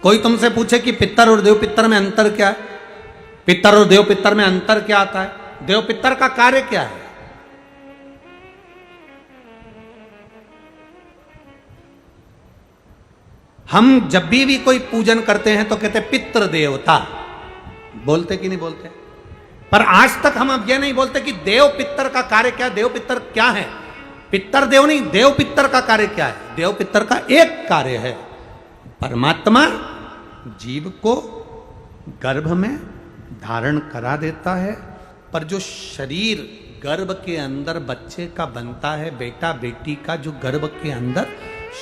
कोई तुमसे पूछे कि पितर और देव पितर में अंतर क्या है, पितर और देव पितर में अंतर क्या आता है, देव पितर का कार्य क्या है? हम जब भी कोई पूजन करते हैं तो कहते पितृ देवता, बोलते कि नहीं बोलते? पर आज तक हम अब यह नहीं बोलते कि देव पितर का कार्य क्या, देव पितर क्या है। पितर देव नहीं, देव पितर का कार्य क्या है? देव पितर का एक कार्य है, परमात्मा जीव को गर्भ में धारण करा देता है, पर जो शरीर गर्भ के अंदर बच्चे का बनता है, बेटा बेटी का जो गर्भ के अंदर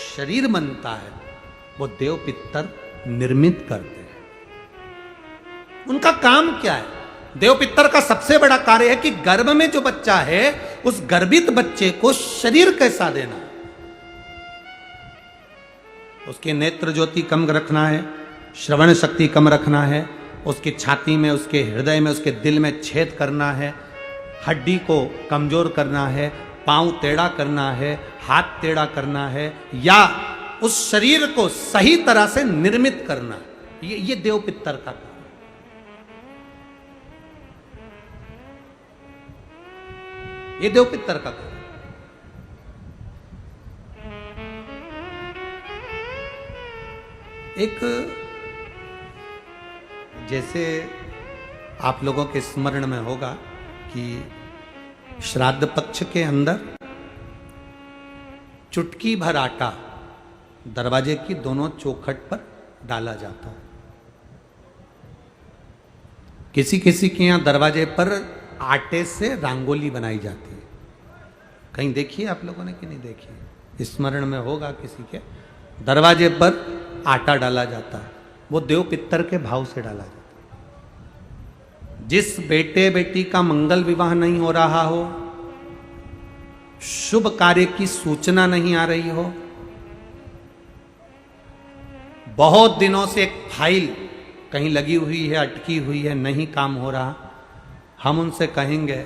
शरीर बनता है, वो देव पितर निर्मित करते हैं। उनका काम क्या है? देव पितर का सबसे बड़ा कार्य है कि गर्भ में जो बच्चा है उस गर्भित बच्चे को शरीर कैसा देना, उसके नेत्र ज्योति कम रखना है, श्रवण शक्ति कम रखना है, उसकी छाती में, उसके हृदय में, उसके दिल में छेद करना है, हड्डी को कमजोर करना है, पांव टेढ़ा करना है, हाथ टेढ़ा करना है, या उस शरीर को सही तरह से निर्मित करना, ये देव पितर का काम। ये देव पितर का काम। एक जैसे आप लोगों के स्मरण में होगा कि श्राद्ध पक्ष के अंदर चुटकी भर आटा दरवाजे की दोनों चौखट पर डाला जाता है। किसी किसी के यहां दरवाजे पर आटे से रंगोली बनाई जाती है, कहीं देखिए आप लोगों ने कि नहीं देखी? स्मरण में होगा किसी के, दरवाजे पर आटा डाला जाता है, वो देव पितर के भाव से डाला जाता है। जिस बेटे बेटी का मंगल विवाह नहीं हो रहा हो, शुभ कार्य की सूचना नहीं आ रही हो, बहुत दिनों से एक फाइल कहीं लगी हुई है, अटकी हुई है, नहीं काम हो रहा, हम उनसे कहेंगे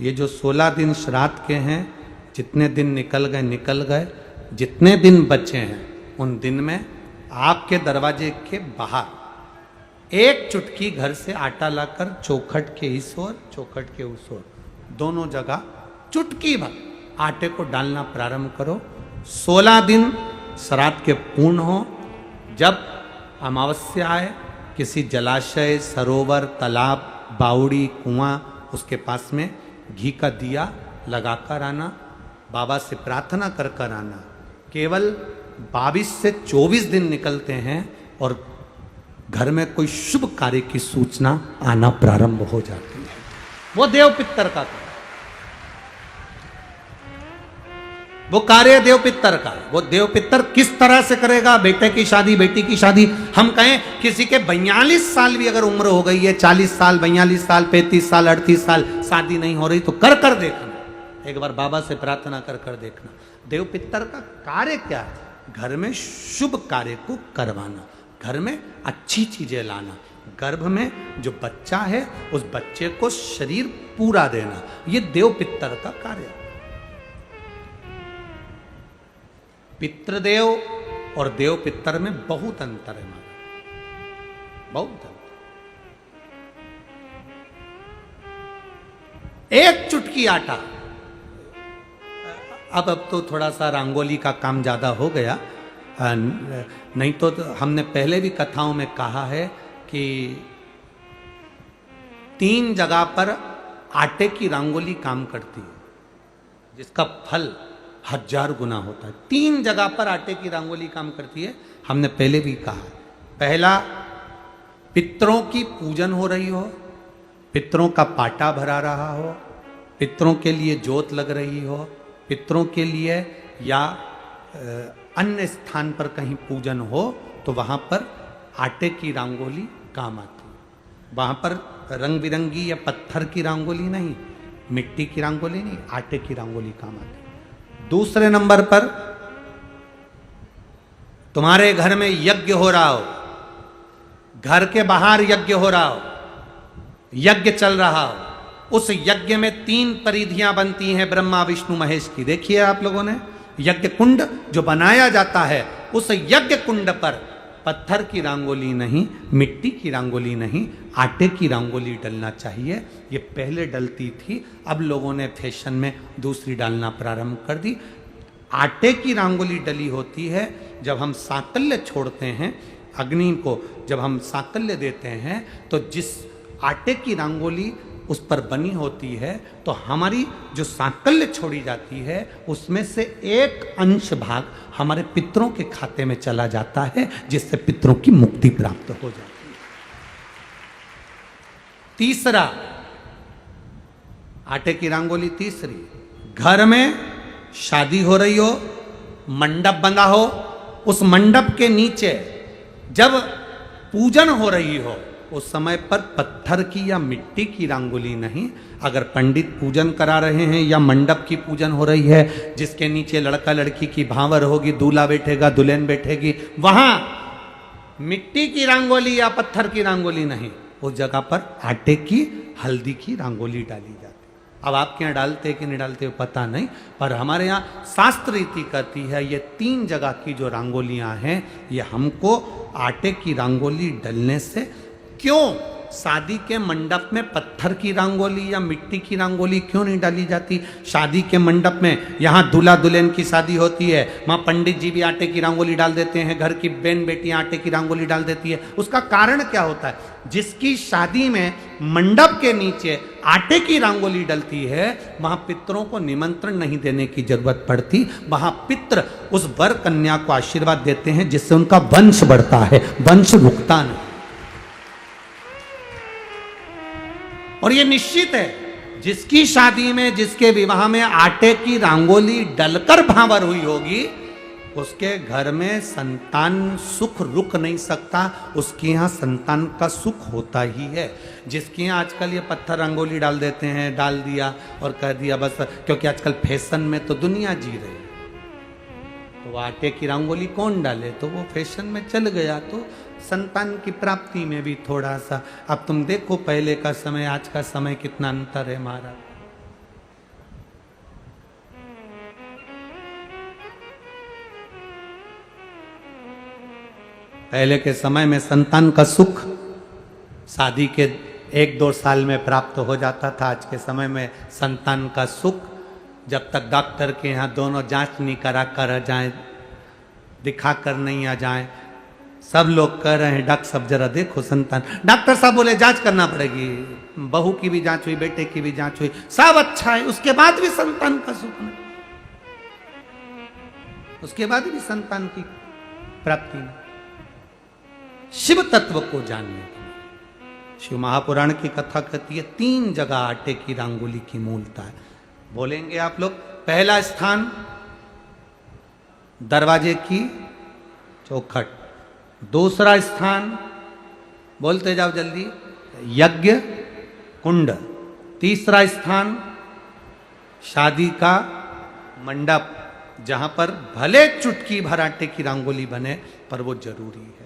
ये जो 16 दिन श्राद्ध के हैं, जितने दिन निकल गए, जितने दिन बचे हैं उन दिन में आपके दरवाजे के बाहर एक चुटकी घर से आटा लाकर चौखट के इस ओर, चौखट के उस ओर, दोनों जगह चुटकी भर आटे को डालना प्रारंभ करो। 16 दिन श्राद्ध के पूर्ण हो। जब अमावस्या आए, किसी जलाशय, सरोवर, तालाब, बावड़ी, कुआं, उसके पास में घी का दिया लगाकर आना, बाबा से प्रार्थना कर कर आना। केवल 22 से 24 दिन निकलते हैं और घर में कोई शुभ कार्य की सूचना आना प्रारंभ हो जाती है। वो देव पितर का कार्य, वो कार्य देव पितर का। वो देव पितर किस तरह से करेगा? बेटे की शादी, बेटी की शादी, हम कहें किसी के 42 साल भी अगर उम्र हो गई है, 40 साल, 42 साल, 35 साल, 38 साल, शादी नहीं हो रही, तो कर कर देखना, एक बार बाबा से प्रार्थना कर कर देखना। देव पितर का कार्य क्या है? घर में शुभ कार्य को करवाना, घर में अच्छी चीजें लाना, गर्भ में जो बच्चा है उस बच्चे को शरीर पूरा देना, ये देव पितर का कार्य है। पितृदेव और देव पितर में बहुत अंतर है, बहुत अंतर। एक चुटकी आटा, अब तो थोड़ा सा रंगोली का काम ज्यादा हो गया, नहीं तो हमने पहले भी कथाओं में कहा है कि 3 जगह पर आटे की रंगोली काम करती है, जिसका फल 1000 गुना होता है। 3 जगह पर आटे की रंगोली काम करती है, हमने पहले भी कहा। पहला, पितरों की पूजन हो रही हो, पितरों का पाटा भरा रहा हो, पितरों के लिए जोत लग रही हो, पितरों के लिए या अन्य स्थान पर कहीं पूजन हो, तो वहाँ पर आटे की रंगोली काम आती है। वहाँ पर रंग बिरंगी या पत्थर की रंगोली नहीं, मिट्टी की रंगोली नहीं, आटे की रंगोली काम आती है। दूसरे नंबर पर तुम्हारे घर में यज्ञ हो रहा हो, घर के बाहर यज्ञ हो रहा हो, यज्ञ चल रहा हो, उस यज्ञ में 3 परिधियां बनती हैं ब्रह्मा विष्णु महेश की। देखिए आप लोगों ने, यज्ञ कुंड जो बनाया जाता है, उस यज्ञ कुंड पर पत्थर की रंगोली नहीं, मिट्टी की रंगोली नहीं, आटे की रंगोली डलना चाहिए। ये पहले डलती थी, अब लोगों ने फैशन में दूसरी डालना प्रारंभ कर दी। आटे की रंगोली डली होती है जब हम सांकल्य छोड़ते हैं, अग्नि को जब हम सांकल्य देते हैं, तो जिस आटे की रंगोली उस पर बनी होती है, तो हमारी जो सांकल्य छोड़ी जाती है उसमें से एक अंश भाग हमारे पितरों के खाते में चला जाता है, जिससे पितरों की मुक्ति प्राप्त हो जाती है। तीसरा, आटे की रंगोली तीसरी, घर में शादी हो रही हो, मंडप बंधा हो, उस मंडप के नीचे जब पूजन हो रही हो उस समय पर पत्थर की या मिट्टी की रंगोली नहीं। अगर पंडित पूजन करा रहे हैं या मंडप की पूजन हो रही है जिसके नीचे लड़का लड़की की भांवर होगी, दूल्हा बैठेगा, दुल्हन बैठेगी, वहां मिट्टी की रंगोली या पत्थर की रंगोली नहीं, उस जगह पर आटे की, हल्दी की रंगोली डाली जाती। अब आपके यहाँ डालते कि नहीं डालते पता नहीं, पर हमारे यहाँ शास्त्र रीति करती है ये 3 जगह की जो रंगोलियां हैं ये हमको आटे की रंगोली डलने से। क्यों शादी के मंडप में पत्थर की रंगोली या मिट्टी की रंगोली क्यों नहीं डाली जाती? शादी के मंडप में यहाँ दूल्हा दुल्हन की शादी होती है, वहाँ पंडित जी भी आटे की रंगोली डाल देते हैं, घर की बहन बेटियां आटे की रंगोली डाल देती है। उसका कारण क्या होता है? जिसकी शादी में मंडप के नीचे आटे की रंगोली डलती है वहां पितरों को निमंत्रण नहीं देने की जरूरत पड़ती, वहां पितर उस वर कन्या को आशीर्वाद देते हैं जिससे उनका वंश बढ़ता है, वंश रुकता नहीं। और ये निश्चित है जिसकी शादी में, जिसके विवाह में आटे की रंगोली डलकर भांवर हुई होगी उसके घर में संतान सुख रुक नहीं सकता, उसके यहाँ संतान का सुख होता ही है। जिसके यहाँ आजकल ये पत्थर रंगोली डाल देते हैं, डाल दिया और कह दिया बस, क्योंकि आजकल फैशन में तो दुनिया जी रही है, तो वो आटे की रंगोली कौन डाले, तो वो फैशन में चल गया। तो संतान की प्राप्ति में भी थोड़ा सा, अब तुम देखो पहले का समय आज का समय कितना अंतर है महाराज। पहले के समय में संतान का सुख शादी के 1-2 साल में प्राप्त हो जाता था। आज के समय में संतान का सुख जब तक डॉक्टर के यहाँ दोनों जांच नहीं करा कर जाए, दिखा कर नहीं आ जाए। सब लोग कह रहे हैं डॉक्टर साहब जरा देखो संतान, डॉक्टर साहब बोले जांच करना पड़ेगी, बहू की भी जांच हुई, बेटे की भी जांच हुई, सब अच्छा है, उसके बाद भी संतान का सुख नहीं, उसके बाद भी संतान की प्राप्ति नहीं। शिव तत्व को जानिए। शिव महापुराण की कथा कहती है 3 जगह आटे की रंगोली की मूलता है। बोलेंगे आप लोग, पहला स्थान दरवाजे की चौखट, दूसरा स्थान बोलते जाओ जल्दी यज्ञ कुंड, तीसरा स्थान शादी का मंडप, जहां पर भले चुटकी भर आटे की रंगोली बने पर वो जरूरी है।